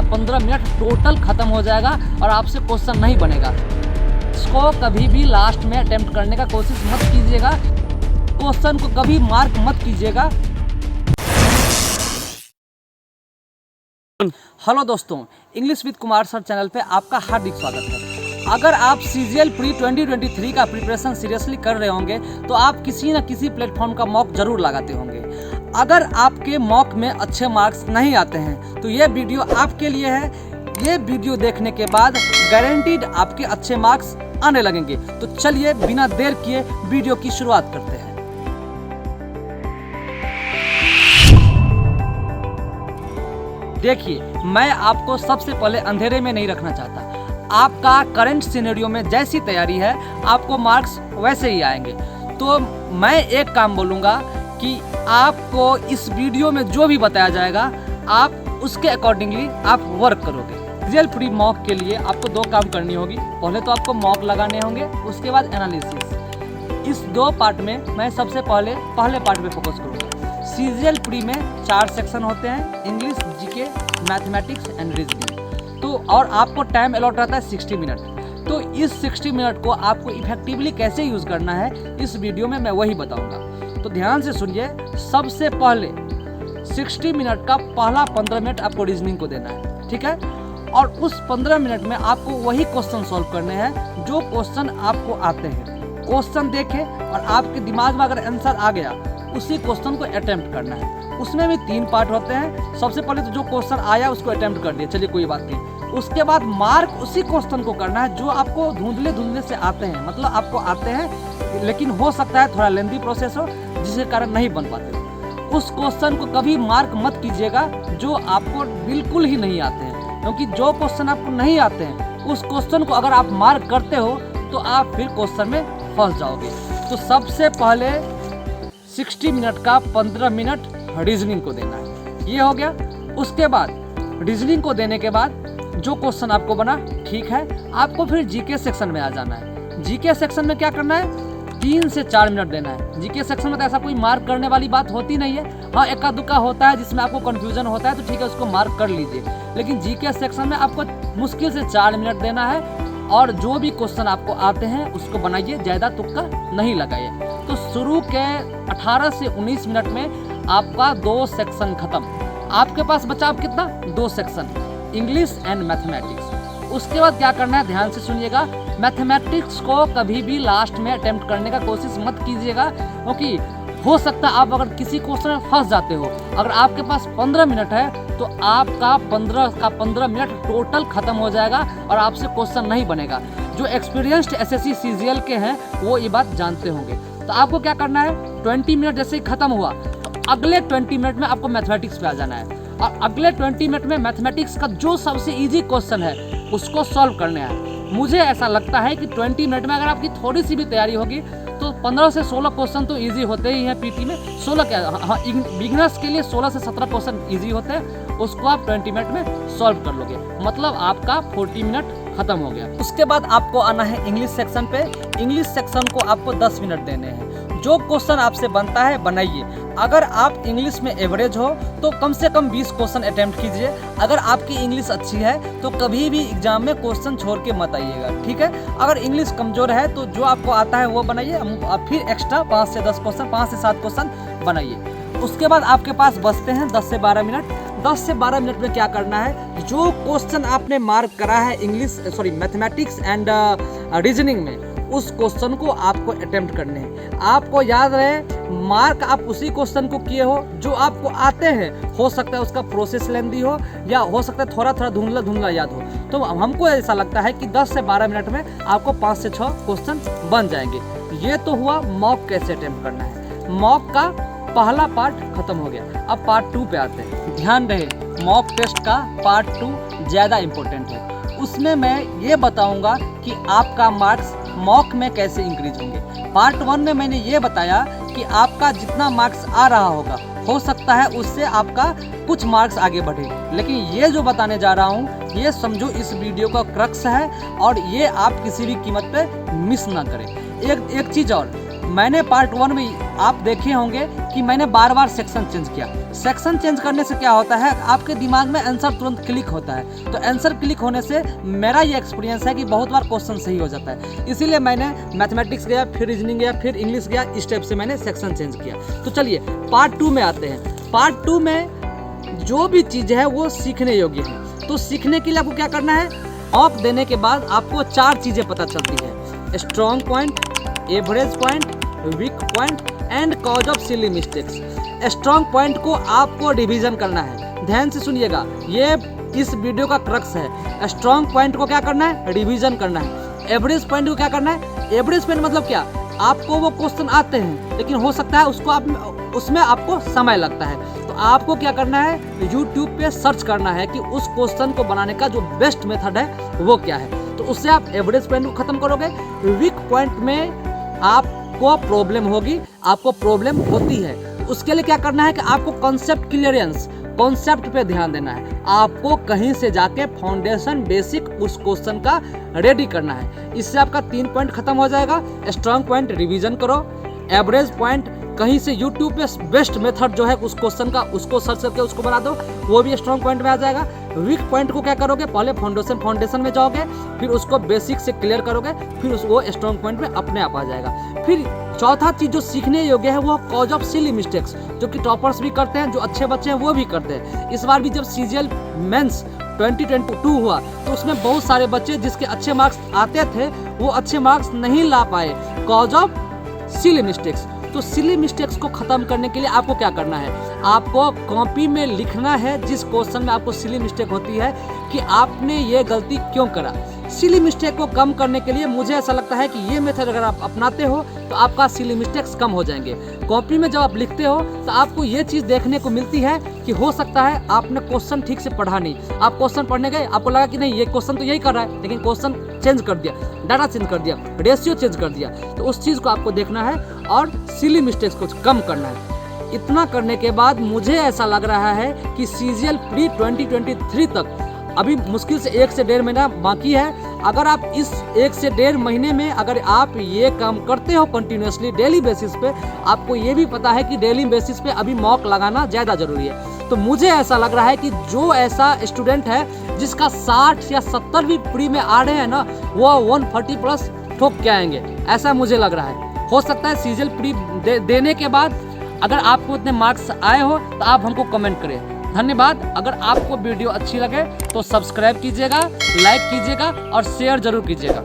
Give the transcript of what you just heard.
15 minute total ख़त्म हो जाएगा और आपसे क्वेश्चन नहीं बनेगा। इसको कभी भी लास्ट में अटेम्प्ट करने का कोशिश मत कीजिएगा, क्वेश्चन को कभी मार्क मत कीजिएगा। हेलो दोस्तों, English with Kumar sir channel पे आपका हार्दिक स्वागत है। अगर आप CGL प्री 2023 का प्रिपरेशन सीरियसली कर रहे होंगे तो आप किसी न किसी प्लेटफॉर्म का मॉक जरूर लगाते होंगे। अगर आपके मॉक में अच्छे मार्क्स नहीं आते हैं तो ये वीडियो आपके लिए है। ये वीडियो देखने के बाद गारंटीड आपके अच्छे मार्क्स आने लगेंगे। तो चलिए बिना देर किए वीडियो की शुरुआत करते हैं। देखिए, मैं आपको सबसे पहले अंधेरे में नहीं रखना चाहता। आपका करंट सिनेरियो में जैसी तैयारी है आपको मार्क्स वैसे ही आएंगे। तो मैं एक काम बोलूँगा कि आपको इस वीडियो में जो भी बताया जाएगा आप उसके अकॉर्डिंगली आप वर्क करोगे। CGL प्री मॉक के लिए आपको दो काम करनी होगी। पहले तो आपको मॉक लगाने होंगे, उसके बाद एनालिसिस। इस दो पार्ट में मैं सबसे पहले पार्ट पे फोकस करूँगा। CGL प्री में 4 सेक्शन होते हैं, English, GK, mathematics and reasoning. तो और आपको टाइम अलॉट रहता है 60 मिनट। तो इस 60 मिनट को आपको इफेक्टिवली कैसे यूज़ करना है इस वीडियो में मैं वही बताऊंगा। तो ध्यान से सुनिए। सबसे पहले 60 मिनट का पहला 15 मिनट आपको रीजनिंग को देना है, ठीक है। और उस 15 मिनट में आपको वही क्वेश्चन सॉल्व करने हैं जो क्वेश्चन आपको आते हैं। क्वेश्चन देखें और आपके दिमाग में अगर आंसर आ गया उसी क्वेश्चन को अटेम्प्ट करना है। उसमें भी 3 पार्ट होते हैं। सबसे पहले तो जो क्वेश्चन आया उसको अटेम्प्ट कर दिया, चलिए कोई बात नहीं। उसके बाद मार्क उसी क्वेश्चन को करना है जो आपको धुंधले से आते हैं, मतलब आपको आते हैं लेकिन हो सकता है थोड़ा लेंथी प्रोसेस हो जिसके कारण नहीं बन पाते हो। उस क्वेश्चन को कभी मार्क मत कीजिएगा जो आपको बिल्कुल ही नहीं आते हैं, क्योंकि जो क्वेश्चन आपको नहीं आते हैं उस क्वेश्चन को अगर आप मार्क करते हो तो आप फिर क्वेश्चन में फंस जाओगे। तो सबसे पहले 60 मिनट का 15 मिनट रीजनिंग को देना है, ये हो गया। उसके बाद रीजनिंग को देने के बाद जो क्वेश्चन आपको बना, ठीक है, आपको फिर जीके सेक्शन में आ जाना है। जीके सेक्शन में क्या करना है, 3 से 4 मिनट देना है। जीके सेक्शन में तो ऐसा कोई मार्क करने वाली बात होती नहीं है। हाँ, एका दुक्का होता है जिसमें आपको कंफ्यूजन होता है तो ठीक है, उसको मार्क कर लीजिए। लेकिन जीके सेक्शन में आपको मुश्किल से 4 मिनट देना है और जो भी क्वेश्चन आपको आते हैं उसको बनाइए, ज़्यादा तुक्का नहीं लगाइए। तो शुरू के 18 से 19 मिनट में आपका 2 सेक्शन खत्म। आपके पास बचा अब कितना, 2 सेक्शन, इंग्लिश एंड मैथमेटिक्स। उसके बाद क्या करना है, ध्यान से सुनिएगा। मैथमेटिक्स को कभी भी लास्ट में अटेम्प्ट करने का कोशिश मत कीजिएगा, क्योंकि हो सकता है आप अगर किसी क्वेश्चन में फंस जाते हो। अगर आपके पास 15 मिनट है तो आपका 15 मिनट टोटल खत्म हो जाएगा और आपसे क्वेश्चन नहीं बनेगा। जो एक्सपीरियंस्ड SSC CGL के हैं वो ये बात जानते होंगे। तो आपको क्या करना है, 20 मिनट जैसे ही खत्म हुआ तो अगले 20 मिनट में आपको मैथमेटिक्स पे आ जाना है और अगले 20 मिनट में मैथमेटिक्स का जो सबसे इजी क्वेश्चन है उसको सॉल्व करने है। मुझे ऐसा लगता है कि 20 मिनट में अगर आपकी थोड़ी सी भी तैयारी होगी तो 15 से 16 क्वेश्चन तो इजी होते ही हैं। पीटी में 16 क्या, हाँ, बिगिनर्स के लिए 16 से 17 क्वेश्चन इजी होते हैं। उसको आप 20 मिनट में सॉल्व कर लोगे, मतलब आपका 40 मिनट खत्म हो गया। उसके बाद आपको आना है इंग्लिश सेक्शन पे। इंग्लिश सेक्शन को आपको 10 मिनट देने हैं। जो क्वेश्चन आपसे बनता है बनाइए। अगर आप इंग्लिश में एवरेज हो तो कम से कम 20 क्वेश्चन अटेम्प्ट कीजिए। अगर आपकी इंग्लिश अच्छी है तो कभी भी एग्जाम में क्वेश्चन छोड़ के मत आइएगा, ठीक है। अगर इंग्लिश कमज़ोर है तो जो आपको आता है वो बनाइए, फिर एक्स्ट्रा 5 से 10 क्वेश्चन, 5 से 7 क्वेश्चन बनाइए। उसके बाद आपके पास बचते हैं 10 से 12 मिनट। 10 से 12 मिनट में क्या करना है, जो क्वेश्चन आपने मार्क करा है मैथमेटिक्स एंड रीजनिंग में, उस क्वेश्चन को आपको अटेम्प्ट करने हैं। आपको याद रहे, मार्क आप उसी क्वेश्चन को किए हो जो आपको आते हैं। हो सकता है उसका प्रोसेस लेंदी हो या हो सकता है थोड़ा धुंधला याद हो। तो हमको ऐसा लगता है कि 10 से 12 मिनट में आपको 5 से 6 क्वेश्चन बन जाएंगे। ये तो हुआ मॉक कैसे अटेम्प्ट करना है। मॉक का पहला पार्ट खत्म हो गया। अब पार्ट 2 पे आते हैं। ध्यान रहे, मॉक टेस्ट का पार्ट 2 ज़्यादा इम्पोर्टेंट है। उसमें मैं ये बताऊंगा कि आपका मार्क्स मॉक में कैसे इंक्रीज होंगे। पार्ट 1 में मैंने ये बताया कि आपका जितना मार्क्स आ रहा होगा हो सकता है उससे आपका कुछ मार्क्स आगे बढ़े, लेकिन ये जो बताने जा रहा हूँ ये समझो इस वीडियो का क्रक्स है और ये आप किसी भी कीमत पे मिस ना करें। एक चीज़ और, मैंने पार्ट 1 में आप देखे होंगे कि मैंने बार बार सेक्शन चेंज किया। सेक्शन चेंज करने से क्या होता है, आपके दिमाग में आंसर तुरंत क्लिक होता है। तो आंसर क्लिक होने से मेरा ये एक्सपीरियंस है कि बहुत बार क्वेश्चन सही हो जाता है। इसीलिए मैंने मैथमेटिक्स गया, फिर रीजनिंग गया, फिर इंग्लिश गया, इस टाइप से मैंने सेक्शन चेंज किया। तो चलिए पार्ट 2 में आते हैं। पार्ट 2 में जो भी चीज़ है वो सीखने योग्य है। तो सीखने के लिए आपको क्या करना है, ऑफ देने के बाद आपको 4 चीज़ें पता चलती है: strong point, average point, weak point and cause of silly mistakes. Strong point को आपको रिवीजन करना है। ध्यान से सुनिएगा, ये इस वीडियो का क्रक्स है। स्ट्रॉन्ग पॉइंट को क्या करना है, रिवीजन करना है। एवरेज पॉइंट को क्या करना है, एवरेज पॉइंट मतलब क्या, आपको वो क्वेश्चन आते हैं लेकिन हो सकता है उसमें आपको समय लगता है। तो आपको क्या करना है, YouTube पे सर्च करना है कि उस क्वेश्चन को बनाने का जो बेस्ट मेथड है वो क्या है। तो उससे आप एवरेज पॉइंट को खत्म करोगे। वीक पॉइंट में आपको प्रॉब्लम होगी, आपको प्रॉब्लम होती है। उसके लिए क्या करना है कि आपको कॉन्सेप्ट क्लियरेंस, कॉन्सेप्ट पे ध्यान देना है। आपको कहीं से जाके फाउंडेशन बेसिक उस क्वेश्चन का रेडी करना है। इससे आपका 3 पॉइंट खत्म हो जाएगा। स्ट्रॉन्ग पॉइंट रिवीजन करो, एवरेज पॉइंट कहीं से यूट्यूब पे बेस्ट मेथड जो है उस क्वेश्चन का, उसको सर्च करके उसको बना दो, वो भी स्ट्रॉन्ग पॉइंट में आ जाएगा। वीक पॉइंट को क्या करोगे, पहले फाउंडेशन में जाओगे, फिर उसको बेसिक से क्लियर करोगे, फिर वो स्ट्रॉन्ग पॉइंट में अपने आप आ जाएगा। फिर चौथा चीज़ जो सीखने योग्य है वो कॉज ऑफ सिली मिस्टेक्स, जो कि टॉपर्स भी करते हैं, जो अच्छे बच्चे हैं वो भी करते हैं। इस बार भी जब CGL मेंस 2022 हुआ तो उसमें बहुत सारे बच्चे जिसके अच्छे मार्क्स आते थे वो अच्छे मार्क्स नहीं ला पाए, कॉज ऑफ सिली मिस्टेक्स। तो सिली मिस्टेक्स को खत्म करने के लिए आपको क्या करना है, आपको कॉपी में लिखना है जिस क्वेश्चन में आपको सिली मिस्टेक होती है कि आपने ये गलती क्यों करा। सिली मिस्टेक को कम करने के लिए मुझे ऐसा लगता है कि ये मेथड अगर आप अपनाते हो तो आपका सिली मिस्टेक्स कम हो जाएंगे। कॉपी में जब आप लिखते हो तो आपको ये चीज़ देखने को मिलती है कि हो सकता है आपने क्वेश्चन ठीक से पढ़ा नहीं, आप क्वेश्चन पढ़ने गए, आपको लगा कि नहीं ये क्वेश्चन तो यही कर रहा है, लेकिन क्वेश्चन चेंज कर दिया, डाटा चेंज कर दिया, रेशियो चेंज कर दिया। तो उस चीज़ को आपको देखना है और सिली मिस्टेक्स को कम करना है। इतना करने के बाद मुझे ऐसा लग रहा है कि CGL प्री 2023 तक अभी मुश्किल से 1 से 1.5 महीना बाकी है। अगर आप इस 1 से 1.5 महीने में अगर आप ये काम करते हो कंटिन्यूसली डेली बेसिस पे, आपको ये भी पता है कि डेली बेसिस पे अभी मॉक लगाना ज़्यादा ज़रूरी है। तो मुझे ऐसा लग रहा है कि जो ऐसा स्टूडेंट है जिसका 60 या 70 भी प्री में आ रहे हैं ना, वो 140 प्लस ठोक के आएंगे, ऐसा मुझे लग रहा है। हो सकता है CGL प्री देने के बाद अगर आपको इतने मार्क्स आए हो तो आप हमको कमेंट करें। धन्यवाद। अगर आपको वीडियो अच्छी लगे तो सब्सक्राइब कीजिएगा, लाइक कीजिएगा और शेयर जरूर कीजिएगा।